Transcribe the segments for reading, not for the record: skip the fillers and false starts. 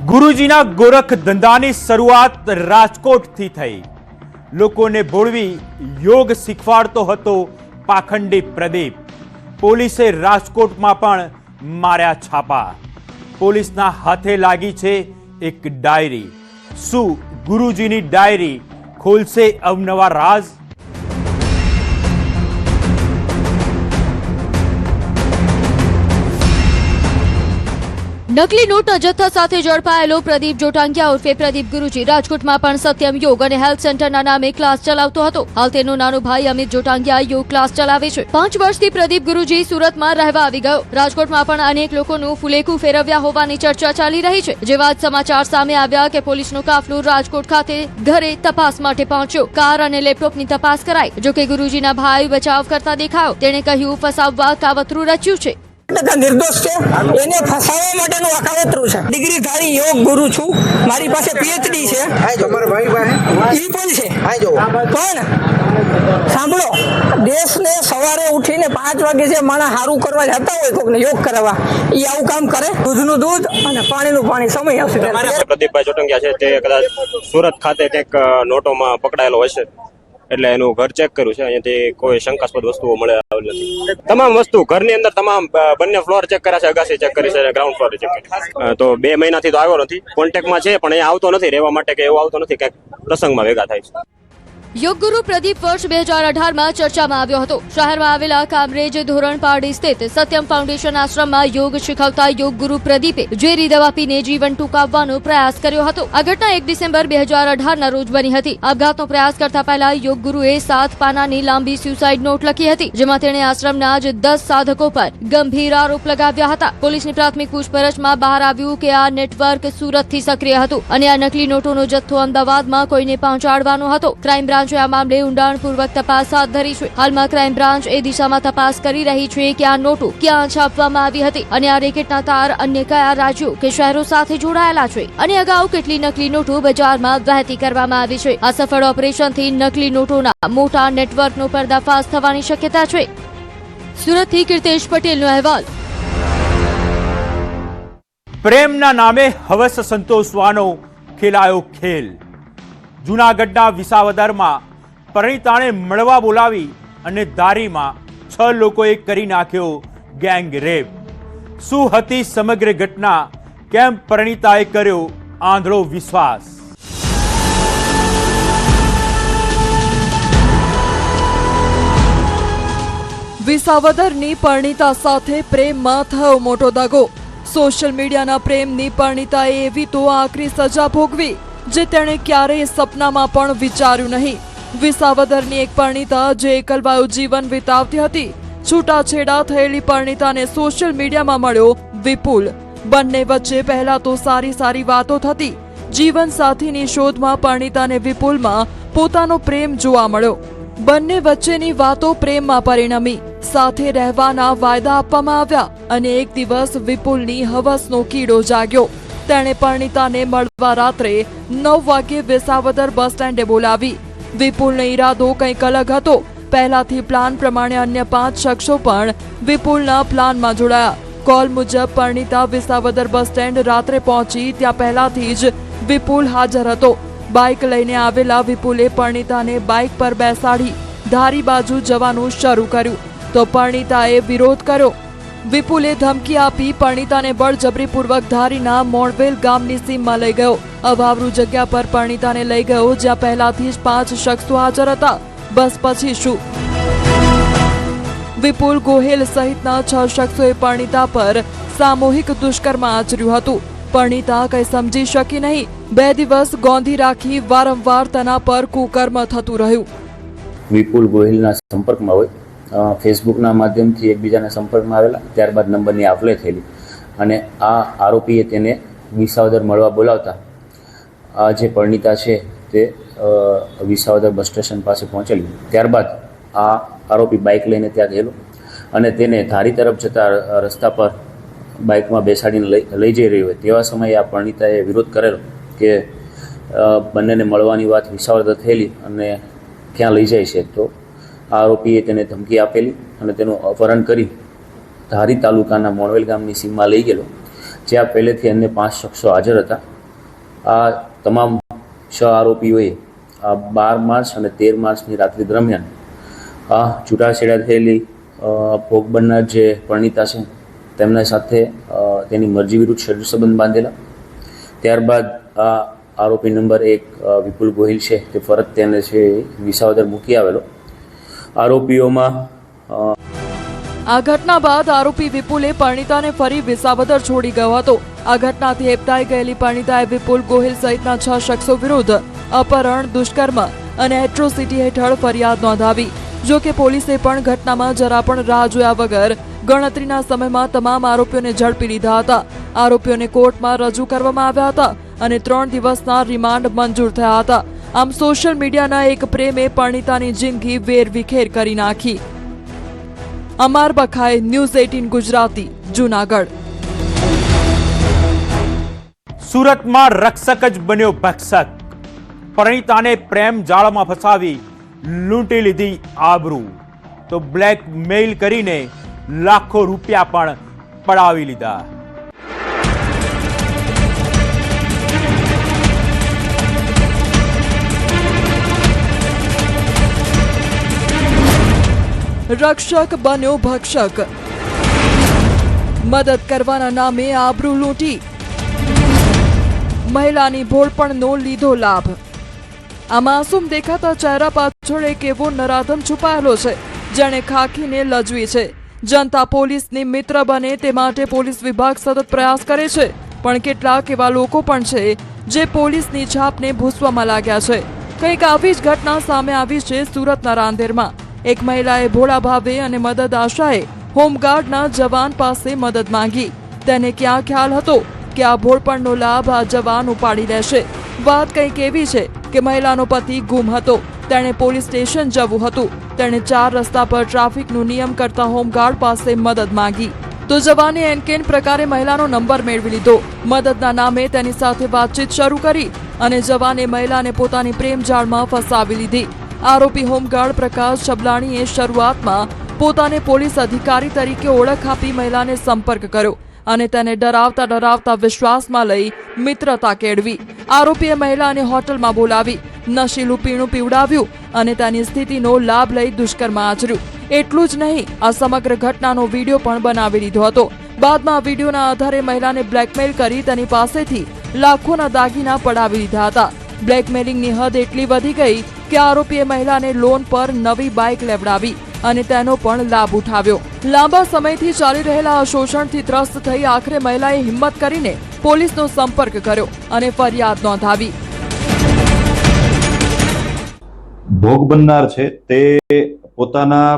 ગુરુજીના ગોરખ ધંધાની શરૂઆત રાજકોટથી થઈ। લોકોને ભોળવી યોગ શીખવાડતો હતો પાખંડી પ્રદીપ। પોલીસે રાજકોટમાં પણ માર્યા છાપા। પોલીસના હાથે લાગી છે એક ડાયરી। શું ગુરુજીની ડાયરી ખોલશે અવનવા રાજ? નકલી નોટના જથ્થા સાથે ઝડપાયેલો પ્રદીપ જોટાંગિયા ઉર્ફે પ્રદીપ ગુરુજી રાજકોટમાં પણ સત્યમ યોગ અને હેલ્થ સેન્ટરના નામે ક્લાસ ચલાવતો હતો। હાલ તેનો નાનો ભાઈ અમિત જોટાંગિયા યોગ ક્લાસ ચલાવે છે। 5 વર્ષથી પ્રદીપ ગુરુજી સુરતમાં રહેવા આવી ગયો। રાજકોટમાં પણ અનેક લોકોનું ફુલેકું ફેરવ્યા હોવાની ચર્ચા ચાલી રહી છે। જેવા જ સમાચાર સામે આવ્યા કે પોલીસનો કાફલો રાજકોટ ખાતે ઘરે તપાસ માટે પહોંચ્યો। કાર અને લેપટોપની તપાસ કરાઈ। જોકે ગુરુજીના ભાઈ બચાવ કરતા દેખાયો। તેણે કહ્યું ફસાવવા કાવતરું રચ્યું છે। निर्दोष है એને ફસાવવા માટેનું આ કાવતરું છે। ડિગ્રીધારી યોગ ગુરુ છું, મારી પાસે પીએચડી છે। તમારા ભાઈ પાસે ઈ પણ છે। પણ સાંભળો, દેશને સવારે ઉઠીને 5 વાગે જે માણસ સારું કરવા જતા હોય કોકને યોગ કરાવવા, ઈ આવું કામ કરે। દૂધનું દૂધ અને પાણીનું પાણી સમય આવશે। પ્રદીપભાઈ જોટંગિયા છે તે કદાચ સુરત ખાતે કંઈક નોટોમાં પકડાયેલો હશે, એટલે એનું ઘર ચેક કર્યું છે। અહીંયાથી કોઈ શંકાસ્પદ વસ્તુઓ મળે નથી। તમામ વસ્તુ ઘરની અંદર તમામ બંને ફ્લોર ચેક કર્યા છે, અગાસી ચેક કરી છે, ગ્રાઉન્ડ ફ્લોર ચેક કરી। તો 2 મહિનાથી તો આવ્યો નથી, કોન્ટેક્ટમાં છે પણ અહીંયા આવતો નથી રહેવા માટે કે એવું આવતો નથી, કંઈક પ્રસંગમાં ભેગા થાય છે। યોગ ગુરુ પ્રદીપ વર્ષ 2018માં ચર્ચામાં આવ્યો હતો। શહેરમાં આવેલા કામરેજ ધોરણપાડી સ્થિત સત્યમ ફાઉન્ડેશન આશ્રમમાં યોગ શીખવતા યોગ ગુરુ પ્રદીપે ઝેરી દવા પીને જીવન ટૂંકાવવાનો પ્રયાસ કર્યો હતો। આ ઘટના 1 ડિસેમ્બર 2018ના રોજ બની હતી। આપઘાતનો પ્રયાસ કરતા પહેલા યોગ ગુરુએ 7 પાનાની લાંબી સ્યુસાઇડ નોટ લખી હતી, જેમાં તેણે આશ્રમના જ 10 સાધકો પર ગંભીર આરોપ લગાવ્યા હતા। પોલીસની પ્રાથમિક પૂછપરછમાં બહાર આવ્યું કે આ નેટવર્ક સુરતથી સક્રિય હતું અને આ નકલી નોટોનો જથ્થો અમદાવાદમાં કોઈને પહોંચાડવાનો હતો। ક્રાઇમ બ્રાન્ચ આ મામલે ઊંડાણપૂર્વક તપાસ હાથ ધરી છે। હાલમાં ક્રાઇમ બ્રાન્ચ એ દિશામાં તપાસ કરી રહી છે કે આ નોટો ક્યાં છાપવામાં આવી હતી અને આ રેકેટના તાર અન્ય કયા રાજ્યો કે શહેરો સાથે જોડાયેલા છે અને અગાઉ કેટલી નકલી નોટો બજારમાં વહેતી કરવામાં આવી છે। આ સફળ ઓપરેશનથી નકલી નોટોના મોટા નેટવર્કનો પર્દાફાશ થવાની શક્યતા છે। સુરતથી કીર્તેશ પટેલનો અહેવાલ। પ્રેમના નામે હવસ સંતોષવાનો ખેલાયો ખેલ। જૂનાગઢના વિસાવદરમાં પરિણીતાને મળવા બોલાવી અને દારીમાં 6 લોકોએ કરી નાખ્યો ગેંગ રેપ। શું હતી સમગ્ર ઘટના? કેમ પરિણીતાએ કર્યો આંધળો વિશ્વાસ? વિસાવદરની પરિણીતા સાથે પ્રેમમાં થયો મોટો દગો। સોશિયલ મીડિયાના પ્રેમની પરિણીતાએ એવી તો આકરી સજા ભોગવી જે તેણે ક્યારેય સપનામાં પણ વિચાર્યું નહીં। વિસાવદરની એક પરિણીતા જે એકલવાયું જીવન વિતાવતી હતી, છૂટાછેડા થયેલી પરિણીતાને સોશિયલ મીડિયામાં મળ્યો વિપુલ। બંને વચ્ચે પહેલા તો સારી વાતો થતી। જીવન સાથીની શોધમાં પરિણીતાને વિપુલમાં પોતાનો પ્રેમ જોવા મળ્યો। બંને વચ્ચેની વાતો પ્રેમમાં પરિણમી। સાથે રહેવાના વાયદા આપવામાં આવ્યા અને એક દિવસ વિપુલની હવસનો કીડો જાગ્યો। તેણે પરિણીતાને મળવા રાત્રે 9 વાગ્યે વિસાવદર બસ સ્ટેન્ડે બોલાવી। વિપુલનો ઈરાદો કંઈક અલગ હતો। પહેલાથી પ્લાન પ્રમાણે અન્ય 5 શખ્સો પણ વિપુલના પ્લાનમાં જોડાયા। કોલ મુજબ પરિણીતા વિસાવદર બસ સ્ટેન્ડ રાત્રે પહોંચી ત્યાં પહેલાથી જ વિપુલ હાજર હતો। બાઇક લઈને આવેલા વિપુલે પરિણીતાને બાઇક પર બેસાડી ધારી બાજુ જવાનું શરૂ કર્યું તો પરિણીતાએ વિરોધ કર્યો। વિપુલે ધમકી આપી પરિણીતાને બળજબરીપૂર્વક ધારીના મોણવેલ ગામની સીમમાં લઈ ગયો। અવાવરૂ જગ્યા પર પરિણીતાને લઈ ગયો જ્યાં પહેલાથી જ 5 શખ્સો હાજર હતા। બસ પછી શું? વિપુલ ગોહેલ સહિતના 6 શખ્સોએ પરિણીતા પર સામૂહિક દુષ્કર્મ આચર્યું હતું। પરિણીતા કંઈ સમજી શકી નહીં। 2 દિવસ ગોંધી રાખી વારંવાર તેના પર કુકર્મ થતું રહ્યું। વિપુલ ગોહિલના સંપર્કમાં હોય, ફેસબુકના માધ્યમથી એકબીજાના સંપર્કમાં આવેલા, ત્યારબાદ નંબરની આપ લે થયેલી અને આ આરોપીએ તેને વિસાવદર મળવા બોલાવતા આ જે પરિણીતા છે તે વિસાવદર બસ સ્ટેશન પાસે પહોંચેલી। ત્યારબાદ આ આરોપી બાઇક લઈને ત્યાં ગયેલો અને તેને ધારી તરફ જતા રસ્તા પર બાઇકમાં બેસાડીને લઈ જઈ રહ્યો હોય તેવા સમયે આ પરિણીતાએ વિરોધ કરેલો કે બંનેને મળવાની વાત વિસાવદર થયેલી અને ક્યાં લઈ જાય છે। તો આરોપીએ તેને ધમકી આપેલી અને તેનું અપહરણ કરી ધારી તાલુકાના મોણવેલ ગામની સીમમાં લઈ ગયેલો, જ્યાં પહેલેથી અન્ય 5 શખ્સો હાજર હતા આ તમામ 6 આરોપીઓએ 12 માર્ચ અને 13 માર્ચની રાત્રિ દરમિયાન આ છૂટાછેડા થયેલી ભોગ બનનાર જે પરણિતા છે તેમના સાથે તેની મરજી વિરુદ્ધ શરીર સંબંધ બાંધેલા. ત્યારબાદ આ આરોપી નંબર 1 વિપુલ ગોહિલ છે તે ફરજ તેને છે વિસાવદર મૂકી આવેલો. આરોપીઓમાં આ ઘટના બાદ આરોપી વિપુલે પરણિતાને ફરી વિસાવદર છોડી ગયો હતો. આ ઘટનાથી હેબતાઈ ગયેલી પરણિતાએ વિપુલ ગોહિલ સહિતના 6 શખ્સો વિરુદ્ધ અપહરણ, દુષ્કર્મ અને એટ્રોસિટી હેઠળ ફરિયાદ નોંધાવી. જો કે પોલીસે પણ ઘટનામાં જરા પણ રાહ જોયા વગર ગણતરીના સમયમાં તમામ આરોપીઓને ઝડપી લીધા હતા. આરોપીઓને કોર્ટમાં રજૂ કરવામાં આવ્યા હતા અને 3 દિવસના રિમાન્ડ મંજૂર થયા હતા. આમ સોશિયલ મીડિયાના એક પ્રેમે પરણિતાની જિંદગી વેરવિખેર કરી નાખી. અમાર બખાએ, ન્યૂઝ 18 ગુજરાતી, જૂનાગઢ. સુરતમાં રક્ષક જ બન્યો ભક્ષક. પરણિતાને પ્રેમ જાળમાં ફસાવી લૂંટી લીધી આબરૂ, તો બ્લેકમેઇલ કરીને લાખો રૂપિયા પણ પડાવી લીધા. રક્ષક બન્યો ભક્ષક. મદદ કરવાના નામે આબરૂ લૂંટી, મહિલાની ભોળપણનો લીધો લાભ. આ માસૂમ દેખાતા ચહેરા પાછળ એક એવો નરાધમ છુપાયેલો છે જેણે ખાખીને લજવી છે. જનતા પોલીસની મિત્ર બને તે માટે પોલીસ વિભાગ સતત પ્રયાસ કરે છે, પણ કેટલાક એવા લોકો પણ છે જે પોલીસની છાપને ભૂસવામાં લાગ્યા છે. કંઈક આવી જ ઘટના સામે આવી છે સુરતના રાંદેરમાં. એક મહિલાએ ભોળા ભાવે અને મદદ આશાએ હોમગાર્ડના જવાન પાસે મદદ માંગી. તેને ક્યાં ખ્યાલ હતો કે આ ભોળપણનો લાભ આ જવાન ઉપાડી લેશે. વાત કંઈક એવી છે કે મહિલાનો પતિ ગુમ હતો, તેણે પોલીસ સ્ટેશન જવું હતું. તેણે 4 રસ્તા પર ટ્રાફિકનું નિયમ કરતા હોમગાર્ડ પાસે મદદ માંગી, તો જવાને એનકેન પ્રકારે મહિલાનો નંબર મેળવી લીધો. મદદના નામે તેની સાથે વાતચીત શરૂ કરી અને જવાને મહિલાને પોતાની પ્રેમ જાળમાં ફસાવી લીધી. આરોપી હોમગાર્ડ પ્રકાશ છબલાણીએ શરૂઆતમાં પોતાને પોલીસ અધિકારી તરીકે ઓળખ આપી મહિલાને સંપર્ક કર્યો અને તેને ડરાવતા વિશ્વાસમાં લઈ મિત્રતા કેળવી. આરોપીએ મહિલાને હોટલમાં બોલાવી, નશીલું પીણું પીવડાવ્યું અને તેની સ્થિતિનો લાભ લઈ દુષ્કર્મ આચર્યું. એટલું જ નહીં, આ સમગ્ર ઘટનાનો વિડીયો પણ બનાવી લીધો હતો. બાદમાં આ વિડીયોના આધારે મહિલાને બ્લેકમેલ કરી તેની પાસેથી લાખોના દાગીના પડાવી લીધા હતા. બ્લેકમેલિંગની હદ એટલી વધી ગઈ કે આરોપીએ મહિલાને લોન પર નવી બાઇક લેવડાવી અને તેનો પણ લાભ ઉઠાવ્યો. લાંબા સમયથી ચાલી રહેલા આ શોષણથી ત્રસ્ત થઈ આખરે મહિલાએ હિંમત કરીને પોલીસનો સંપર્ક કર્યો અને ફરિયાદ નોંધાવી. ભોગ બનનાર છે તે પોતાના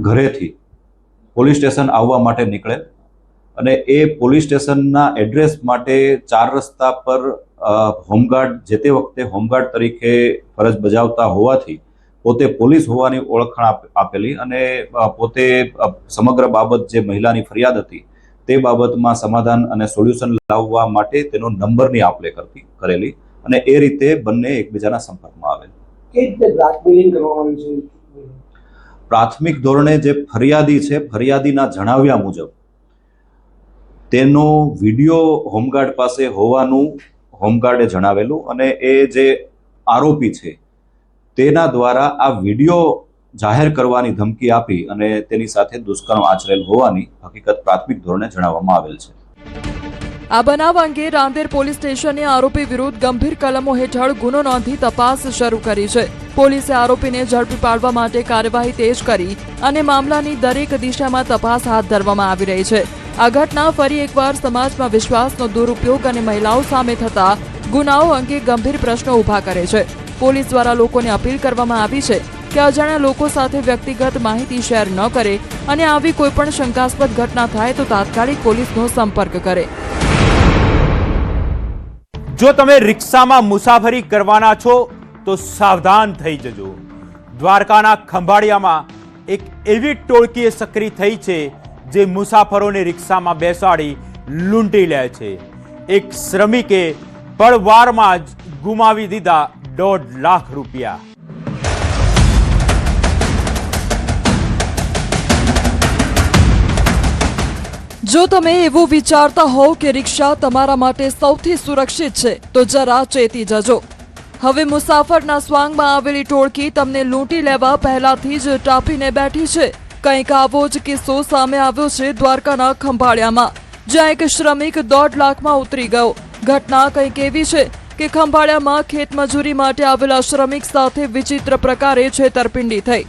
ઘરેથી પોલીસ સ્ટેશન આવવા માટે નીકળે અને એ પોલીસ સ્ટેશનના એડ્રેસ માટે 4 રસ્તા પર હોમગાર્ડ, જે તે વખતે હોમગાર્ડ તરીકે ફરજ બજાવતા હોવાથી પોતે પોલીસ હોવાની ઓળખાણ આપેલી અને પોતે સમગ્ર બાબત જે મહિલાની ફરિયાદ હતી તે બાબતમાં સમાધાન અને સોલ્યુશન લાવવા માટે તેનો નંબરની આપ-લે કરેલી અને એ રીતે બંને એકબીજાના સંપર્કમાં આવેલ. પ્રાથમિક ધોરણે જે ફરિયાદી છે, ફરિયાદીના જણાવ્યા મુજબ તેનો વિડીયો હોમગાર્ડ પાસે હોવાનું હોમગાર્ડે જણાવેલું અને એ જે આરોપી છે તેના દ્વારા આ વિડીયો જાહેર કરવાની ધમકી આપી અને તેની સાથે દુષ્કર્મ આચરેલ હોવાની હકીકત પ્રાથમિક ધોરણે જણાવવામાં આવેલ છે. આ બનાવ અંગે રાંદેર પોલીસ સ્ટેશને આરોપી વિરુદ્ધ ગંભીર કલમો હેઠળ ગુનો નોંધી તપાસ શરૂ કરી છે. પોલીસે આરોપીને ઝડપી પાડવા માટે કાર્યવાહી તેજ કરી અને મામલાની દરેક દિશામાં તપાસ હાથ ધરવામાં આવી રહી છે. આ ઘટના ફરી એકવાર સમાજમાં વિશ્વાસનો દુરુપયોગ અને મહિલાઓ સામે થતા ગુનાઓ અંગે ગંભીર પ્રશ્નો ઊભા કરે છે. પોલીસ દ્વારા લોકોને અપીલ કરવામાં આવી છે કે અજાણ્યા લોકો સાથે વ્યક્તિગત માહિતી શેર ન કરે અને આવી કોઈપણ શંકાસ્પદ ઘટના થાય તો તાત્કાલિક પોલીસનો સંપર્ક કરે. જો તમે રિક્ષામાં મુસાફરી કરવાના છો તો સાવધાન થઈ જજો. દ્વારકાના ખંભાળિયામાં એક એવી ટોળકી સક્રિય થઈ છે જે મુસાફરોને રિક્ષામાં બેસાડી લૂંટી લે છે. એક શ્રમિકે પળવારમાં જ ગુમાવી દીધા 1.5 લાખ રૂપિયા. જો તમે એવું વિચારતા હોવ કે રિક્ષા તમારા માટે સૌથી સુરક્ષિત છે તો જરા ચેતી જજો. હવે મુસાફરના સ્વાંગમાં આવેલી ટોળકી તમને લૂંટી લેવા પહેલાથી જ ટાપીને બેઠી છે. કંઈક આવો જ કિસ્સો સામે આવ્યો છે દ્વારકાના ખંભાળિયામાં, જ્યાં એક શ્રમિક 1.5 લાખમાં ઉતરી ગયો. ઘટના કંઈક એવી છે કે ખંભાળિયામાં ખેતમજૂરી માટે આવેલા શ્રમિક સાથે વિચિત્ર પ્રકારે છેતરપિંડી થઈ.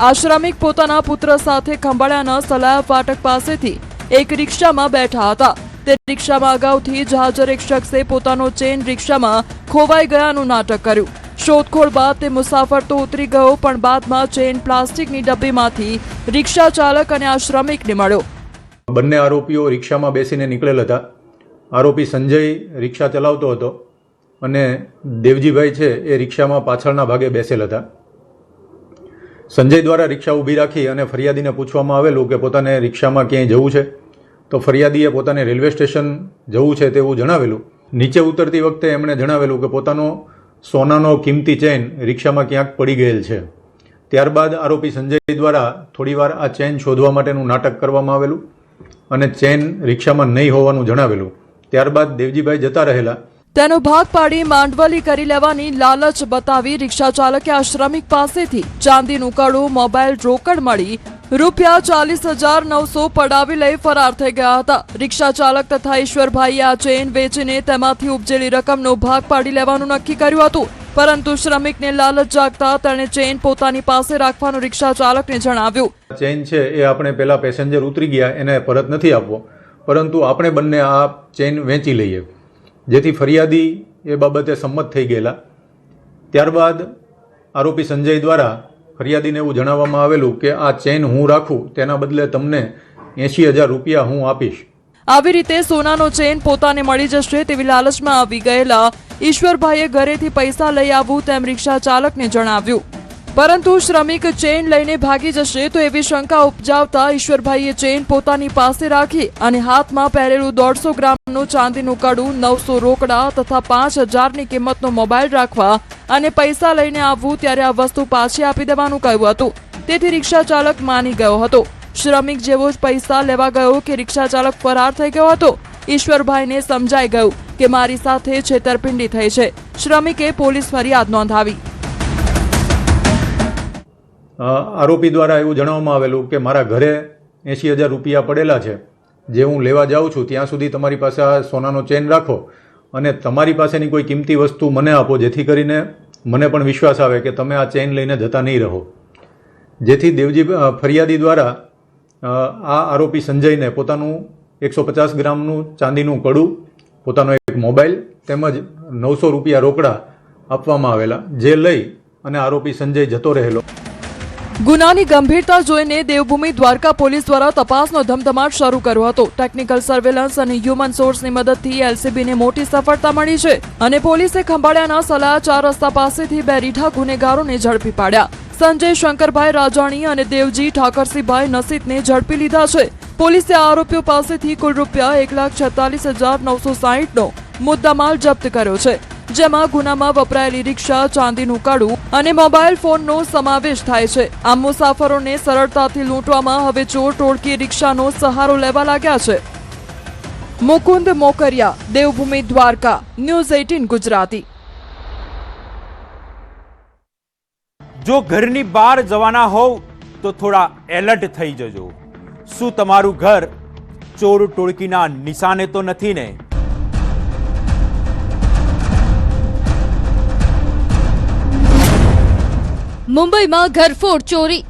આ શ્રમિક પોતાના પુત્ર સાથે ખંભાળિયાના સલાયા ફાટક પાસેથી એક રિક્ષામાં બેઠા હતા. તે રિક્ષામાં અગાઉથી જ હાજર એક શખ્સે પોતાનો ચેન રિક્ષામાં ખોવાઈ ગયાનું નાટક કર્યું. શોધખોળ બાદ તે મુસાફર તો ઉતરી ગયો, પણ બાદમાં ચેન પ્લાસ્ટિકની ડબ્બીમાંથી રિક્ષા ચાલક અને આ શ્રમિકને મળ્યો. બંને આરોપીઓ રિક્ષામાં બેસીને નીકળેલ હતા. આરોપી સંજય રિક્ષા ચલાવતો હતો અને દેવજીભાઈ છે એ રિક્ષામાં પાછળના ભાગે બેસેલ હતા. સંજય દ્વારા રિક્ષા ઊભી રાખી અને ફરિયાદીને પૂછવામાં આવેલું કે પોતાને રિક્ષામાં ક્યાંય જવું છે, તો ફરિયાદીએ પોતાને રેલવે સ્ટેશન જવું છે તેવું જણાવેલું. નીચે ઉતરતી વખતે એમણે જણાવેલું કે પોતાનો સોનાનો કિંમતી ચેન રિક્ષામાં ક્યાંક પડી ગયેલ છે. ત્યારબાદ આરોપી સંજય દ્વારા થોડીવાર આ ચેન શોધવા માટેનું નાટક કરવામાં આવેલું અને ચેન રિક્ષામાં નહીં હોવાનું જણાવેલું. ત્યારબાદ દેવજીભાઈ જતા રહેલા. તેનો ભાગ પાડી માંડવલી કરી લેવાની લાલચ બતાવી રિક્ષા ચાલકે આ શ્રમિક પાસેથી ચાંદીનું કડું, મોબાઈલ, રોકડ મળી રૂપિયા 40,900 પડાવી લઈ ફરાર થઈ ગયા હતા. રિક્ષા ચાલક તથા ઈશ્વરભાઈએ આ ચેન વેચીને તેમાંથી ઉપજેલી રકમનો ભાગ પાડી લેવાનું નક્કી કર્યું હતું, પરંતુ શ્રમિકને લાલચ જાગતા તેણે ચેન પોતાની પાસે રાખવાનું રિક્ષા ચાલકને જણાવ્યું. ચેન છે એ આપણે પહેલા પેસેન્જર ઉતરી ગયા એને પરત નથી આપવો, પરંતુ આપણે બંને આ ચેન વેચી લઈએ, જેથી ફરિયાદી એ બાબતે સંમત થઈ ગયેલા. ત્યારબાદ આરોપી સંજય દ્વારા ફરિયાદીને એવું જણાવવામાં આવેલું કે આ ચેન હું રાખું તેના બદલે તમને 80,000 રૂપિયા હું આપીશ. આવી રીતે સોનાનો ચેન પોતાને મળી જશે તેવી લાલચમાં આવી ગયેલા ઈશ્વરભાઈએ ઘરેથી પૈસા લઈ આવવું તેમ રિક્ષા ચાલકને જણાવ્યું, પરંતુ શ્રમિક ચેન લઈને ભાગી જશે તો એવી શંકા ઉપજાવતા ઈશ્વરભાઈએ ચેન પોતાની પાસે રાખી અને હાથમાં પહેરેલું 150 ગ્રામનું ચાંદીનું કડું, 900 રોકડા તથા 5,000ની કિંમતનો મોબાઈલ રાખવા અને પૈસા લઈને આવવું, ત્યારે આ વસ્તુ પાછી આપી દેવાનું કહ્યું હતું. તેથી રિક્ષા ચાલક માની ગયો હતો. શ્રમિક જેવો જ પૈસા લેવા ગયો કે રિક્ષા ચાલક ફરાર થઈ ગયો હતો. ઈશ્વરભાઈને સમજાઈ ગયું કે મારી સાથે છેતરપિંડી થઈ છે. શ્રમિકે પોલીસ ફરિયાદ નોંધાવી. આરોપી દ્વારા એવું જણાવવામાં આવેલું કે મારા ઘરે 80,000 રૂપિયા પડેલા છે, જે હું લેવા જાઉં છું ત્યાં સુધી તમારી પાસે આ સોનાનો ચેન રાખો અને તમારી પાસેની કોઈ કિંમતી વસ્તુ મને આપો, જેથી કરીને મને પણ વિશ્વાસ આવે કે તમે આ ચેન લઈને જતા નહીં રહો. જેથી ફરિયાદી દ્વારા આ આરોપી સંજયને પોતાનું 150 ગ્રામનું ચાંદીનું કડું, પોતાનો એક મોબાઈલ તેમજ 900 રૂપિયા રોકડા આપવામાં આવેલા, જે લઈ અને આરોપી સંજય જતો રહેલો. ગુનાની ગંભીરતા જોઈને દેવભૂમિ દ્વારકા પોલીસ દ્વારા તપાસનો ધમધમાટ શરૂ કર્યો હતો. ટેકનિકલ સર્વેલન્સ અને હ્યુમન સોર્સની મદદથી એલસીબીને મોટી સફળતા મળી છે અને પોલીસે ખંભાળિયાના સલાયા 4 રસ્તા પાસેથી 2 રીઢા ગુનેગારોને ઝડપી પાડ્યા. સંજય શંકરભાઈ રાજાણી અને દેવજી ઠાકરસિંહભાઈ નસીતને ઝડપી લીધા છે. પોલીસે આરોપીઓ પાસેથી કુલ રૂપિયા 1,46,960નો મુદ્દામાલ જપ્ત કર્યો છે, જેમાં ગુનામાં વપરાયેલી રિક્ષા, ચાંદીનું કડું અને મોબાઈલ ફોનનો સમાવેશ થાય છે. આમ મુસાફરોને સરળતાથી લૂંટવામાં હવે ચોર ટોળકી રિક્ષાનો સહારો લેવા લાગ્યા છે. મુકુંદ મોકરિયા, દેવભૂમિ દ્વારકા, ન્યૂઝ 18 ગુજરાતી. જો ઘરની બહાર જવાના હોવ તો થોડા એલર્ટ થઈ જજો. શું તમારું ઘર ચોર ટોળકીના નિશાને તો નથી ને? મુંબઈમાં ઘરફોડ ચોરી,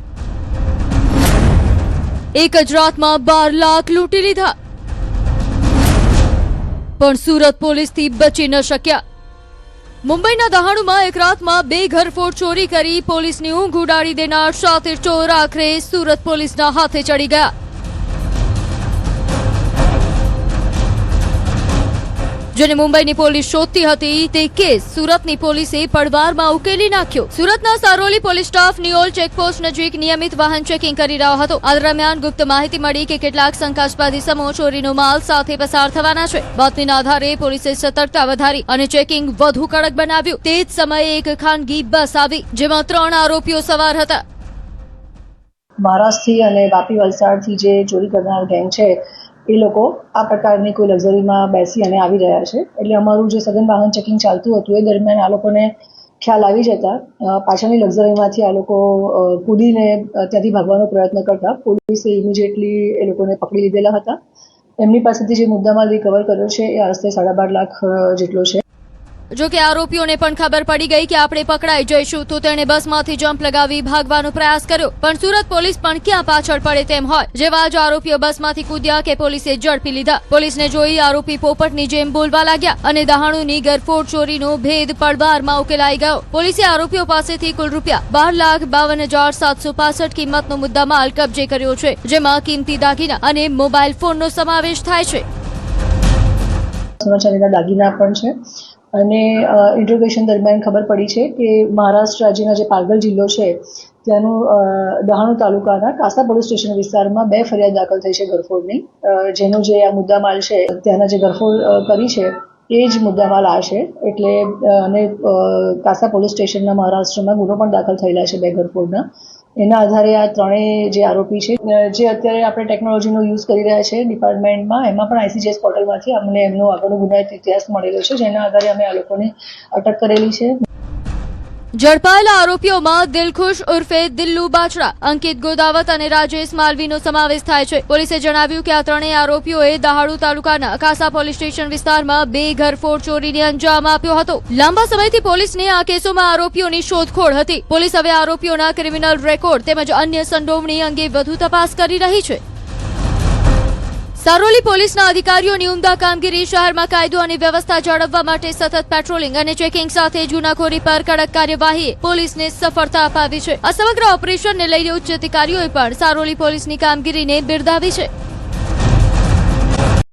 એક જ રાતમાં 12 લાખ લૂંટી લીધા, પણ સુરત પોલીસથી બચી ન શક્યા. મુંબઈના દહાણુમાં એક રાતમાં 2 ઘરફોડ ચોરી કરી પોલીસની ઊંઘ ઉડાડી દેનાર શાતિર ચોર આખરે સુરત પોલીસના હાથે ચડી ગયા. જેને મુંબઈની પોલીસ શોધતી હતી તે કેસ સુરતની પોલીસે પડવારમાં ઉકેલી નાખ્યો. સુરતના Saroli police staff Niyol checkpost નજીક નિયમિત વાહન ચેકિંગ કરી રહ્યો હતો. આ દરમિયાન ગુપ્ત માહિતી મળી કે કેટલાક શંકાસ્પદ ઇસમો ચોરીનો માલ સાથે પસાર થવાના છે. બાતમીના આધારે પોલીસે સતર્કતા વધારી અને ચેકિંગ વધુ કડક બનાવ્યું. તે જ સમયે એક ખાનગી બસ આવી, જેમાં 3 આરોપીઓ સવાર હતા. મહારાષ્ટ્રથી અને વાપી વલસાડથી જે ચોરી કરનાર ગેંગ છે એ લોકો આ પ્રકારની કોઈ લક્ઝરીમાં બેસી અને આવી રહ્યા છે. એટલે અમારું જે સઘન વાહન ચેકિંગ ચાલતું હતું એ દરમિયાન આ લોકોને ખ્યાલ આવી જતા પાછળની લક્ઝરીમાંથી આ લોકો કૂદીને ત્યાંથી ભાગવાનો પ્રયત્ન કરતા પોલીસે ઇમિડિયેટલી એ લોકોને પકડી લીધેલા હતા. એમની પાસેથી જે મુદ્દામાલ રિકવર કર્યો છે એ આશરે 12.5 લાખ જેટલો છે. જો કે આરોપીઓને પણ ખબર પડી ગઈ કે આપણે પકડાઈ જઈશું તો તેણે બસમાંથી જમ્પ લગાવી ભાગવાનો પ્રયાસ કર્યો, પણ સુરત પોલીસ પણ ક્યાં પાછળ પડે તેમ હોય. જેવા જ આરોપીઓ બસમાંથી કૂદ્યા કે પોલીસે ઝડપી લીધા. પોલીસને જોઈ આરોપી પોપટની જેમ બોલવા લાગ્યા અને દહાણુની ગરફોડ ચોરીનો ભેદ પડબારમાં ઉકેલાઈ ગયો. પોલીસે આરોપીઓ પાસેથી કુલ ₹12,52,765 કિંમતનો મુદ્દામાલ કબજે કર્યો છે, જેમાં કિંમતી દાગીના અને મોબાઈલ ફોનનો સમાવેશ થાય છે. સોનાચાંદીના દાગીના પણ છે. અને ઇન્ટ્રોગેશન દરમિયાન ખબર પડી છે કે મહારાષ્ટ્ર રાજ્યના જે પાલઘર જિલ્લો છે ત્યાંનું દહાણુ તાલુકાના કાસા પોલીસ સ્ટેશન વિસ્તારમાં 2 ફરિયાદ દાખલ થઈ છે ગરફોડની. જેનો જે આ મુદ્દામાલ છે ત્યાંના જે ગરફોડ કરી છે એ જ મુદ્દામાલ આ છે. એટલે અને કાસા પોલીસ સ્ટેશનના મહારાષ્ટ્રમાં ગુનો પણ દાખલ થયેલા છે 2 ગરફોડના. એના આધારે આ ત્રણેય જે આરોપી છે જે અત્યારે આપણે ટેકનોલોજીનો યુઝ કરી રહ્યા છે ડિપાર્ટમેન્ટમાં, એમાં પણ ICGS પોર્ટલમાંથી અમને એમનો આગળનો ગુનાહિત ઇતિહાસ મળેલો છે, જેના આધારે અમે આ લોકોને અટક કરેલી છે. ઝડપાયેલા આરોપીઓમાં દિલખુશ ઉર્ફે દિલ્લુ બાચડા, અંકિત ગોદાવત અને રાજેશ માલવીનો સમાવેશ થાય છે. પોલીસે જણાવ્યું કે આ ત્રણેય આરોપીઓએ દહાડુ તાલુકાના કાસા પોલીસ સ્ટેશન વિસ્તારમાં 2 ઘરફોડ ચોરીને અંજામ આપ્યો હતો. લાંબા સમયથી પોલીસને આ કેસોમાં આરોપીઓની શોધખોળ હતી. પોલીસ હવે આરોપીઓના ક્રિમિનલ રેકોર્ડ તેમજ અન્ય સંડોવણી અંગે વધુ તપાસ કરી રહી છે. સારોલી પોલીસના અધિકારીઓની ઉમદા કામગીરી શહેરમાં કાયદો અને વ્યવસ્થા જાળવવા માટે સતત પેટ્રોલિંગ અને ચેકિંગ સાથે જૂનાખોરી પર કડક કાર્યવાહીએ પોલીસને સફળતા અપાવી છે. આ સમગ્ર ઓપરેશનને લઈને ઉચ્ચ અધિકારીઓએ પણ સારોલી પોલીસની કામગીરીને બિરદાવી છે.